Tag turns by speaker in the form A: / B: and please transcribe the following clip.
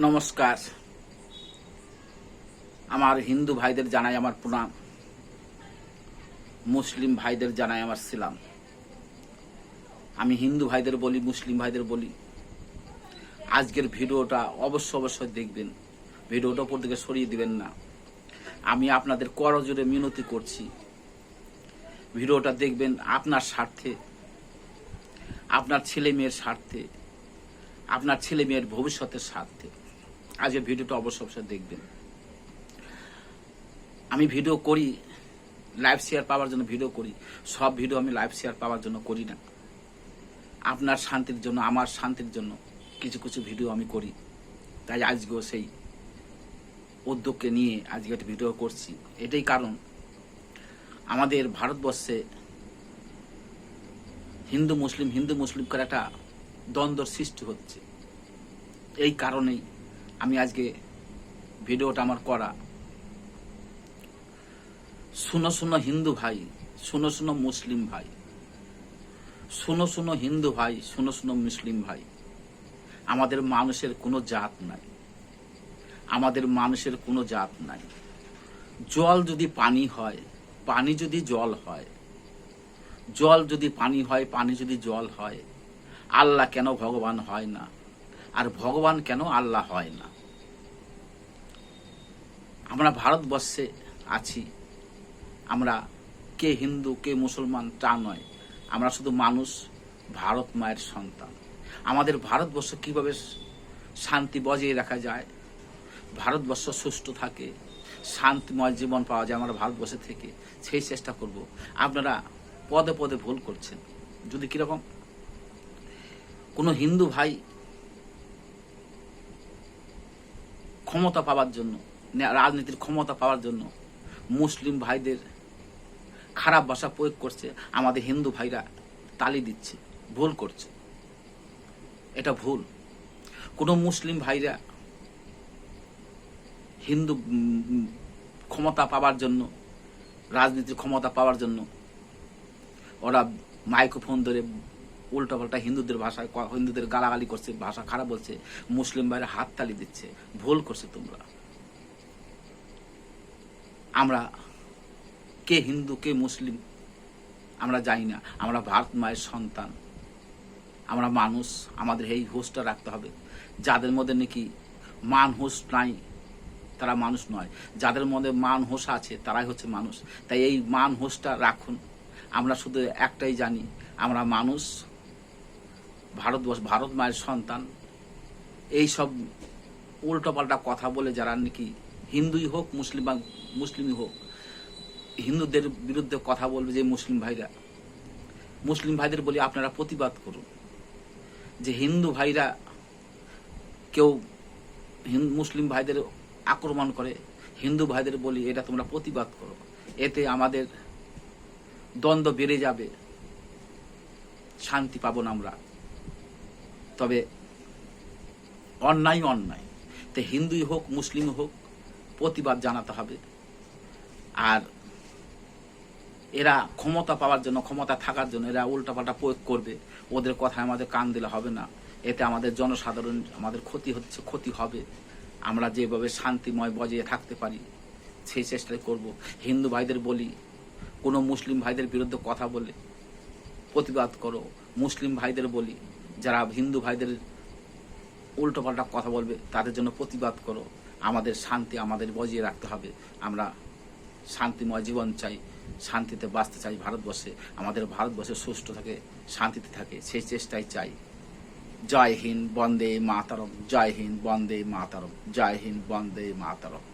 A: নমস্কার। আমার হিন্দু ভাইদের জানাই আমার প্রণাম, মুসলিম ভাইদের জানাই আমার সালাম। আমি হিন্দু ভাইদের বলি, মুসলিম ভাইদের বলি, আজকের ভিডিওটা অবশ্যই দেখবেন। ভিডিওটা উপর দিকে সরিয়ে দিবেন না। আমি আপনাদের করজোড়ে মিনতি করছি, ভিডিওটা দেখবেন আপনার স্বার্থে, আপনার ছেলে মেয়ের স্বার্থে, আপনার ছেলে মেয়ের ভবিষ্যতের স্বার্থে। আজকের ভিডিওটা অবশ্যই দেখবেন। আমি ভিডিও করি লাইভ শেয়ার পাওয়ার জন্য, ভিডিও করি। সব ভিডিও আমি লাইভ শেয়ার পাওয়ার জন্য করি না, আপনার শান্তির জন্য, আমার শান্তির জন্য কিছু কিছু ভিডিও আমি করি। তাই আজকেও সেই উদ্যোগকে নিয়ে আজকে একটা ভিডিও করছি। এটাই কারণ, আমাদের ভারতবর্ষে হিন্দু মুসলিম করে একটা দ্বন্দ্ব সৃষ্টি হচ্ছে। এই কারণেই আমি আজকে ভিডিওটা আমার করা। শুনো হিন্দু ভাই, শুনো মুসলিম ভাই, শুনো হিন্দু ভাই, শুনো মুসলিম ভাই। আমাদের মানুষের কোনো জাত নাই, আমাদের মানুষের কোনো জাত নাই। জল যদি পানি হয়, পানি যদি জল হয়, জল যদি পানি হয়, পানি যদি জল হয়, আল্লাহ কেন ভগবান হয় না? আর ভগবান কেন আল্লাহ হয় না? আমরা ভারতবর্ষে আছি, আমরা কে হিন্দু কে মুসলমান তা নয়, আমরা শুধু মানুষ, ভারত মায়ের সন্তান। আমাদের ভারতবর্ষ কিভাবে শান্তি বজায় রাখা যায়, ভারতবর্ষ সুষ্ঠু থাকে, শান্তিময় জীবন পাওয়া যায় আমরা ভারতবর্ষে থেকে, সেই চেষ্টা করব। আপনারা পদে পদে ভুল করছেন। যদি কিরকম কোনো হিন্দু ভাই ক্ষমতা পাওয়ার জন্য, রাজনীতির ক্ষমতা পাওয়ার জন্য মুসলিম ভাইদের খারাপ ভাষা প্রয়োগ করছে, আমাদের হিন্দু ভাইরা তালি দিচ্ছে, ভুল করছে, এটা ভুল। কোনো মুসলিম ভাইরা হিন্দু ক্ষমতা পাওয়ার জন্য, রাজনীতির ক্ষমতা পাওয়ার জন্য ওরা মাইক্রোফোন ধরে উল্টাপাল্টা হিন্দুদের ভাষায়, হিন্দুদের গালাগালি করছে, ভাষা খারাপ বলছে, মুসলিম ভাইরা হাততালি দিচ্ছে। ভুল করছে তোমরা। আমরা কে হিন্দু কে মুসলিম আমরা জানি না, আমরা ভারত মায়ের সন্তান, আমরা মানুষ। আমাদের এই হুঁশটা রাখতে হবে। যাদের মধ্যে নাকি মান হুঁশ নাই তারা মানুষ নয়, যাদের মধ্যে মান হুঁশ আছে তারাই হচ্ছে মানুষ। তাই এই মান হুঁশটা রাখুন। আমরা শুধু একটাই জানি, আমরা মানুষ, ভারত মায়ের সন্তান। এই সব উল্টোপাল্টা কথা বলে যারা নাকি হিন্দুই হোক মুসলিমই হোক, হিন্দুদের বিরুদ্ধে কথা বলবে যে মুসলিম ভাইদের বলি আপনারা প্রতিবাদ করুন। যে হিন্দু ভাইরা কেউ মুসলিম ভাইদের আক্রমণ করে, হিন্দু ভাইদের বলি এটা তোমরা প্রতিবাদ করো। এতে আমাদের দ্বন্দ্ব বেড়ে যাবে, শান্তি পাবো না আমরা। তবে অন্যায়, তো হিন্দুই হোক মুসলিম হোক প্রতিবাদ জানাতে হবে। আর এরা ক্ষমতা পাওয়ার জন্য, ক্ষমতা থাকার জন্য এরা উল্টাপাল্টা প্রয়োগ করবে, ওদের কথায় আমাদের কান দিলে হবে না। এতে আমাদের জনসাধারণ, আমাদের ক্ষতি হবে। আমরা যেভাবে শান্তিময় বজায় থাকতে পারি সেই চেষ্টাই করব। হিন্দু ভাইদের বলি, কোনো মুসলিম ভাইদের বিরুদ্ধে কথা বলে প্রতিবাদ করো। মুসলিম ভাইদের বলি, যারা হিন্দু ভাইদের উল্টোপাল্টা কথা বলবে তাদের জন্য প্রতিবাদ করো। আমাদের শান্তি আমাদের বজিয়ে রাখতে হবে। আমরা শান্তিময় জীবন চাই, শান্তিতে বাঁচতে চাই ভারতবর্ষে। আমাদের ভারতবর্ষে সুষ্ঠু থাকে, শান্তিতে থাকে, সেই চেষ্টাই চাই। জয় হিন্দ, বন্দে মাতরম। জয় হিন্দ, বন্দে মাতরম। জয় হিন্দ, বন্দে মাতরম।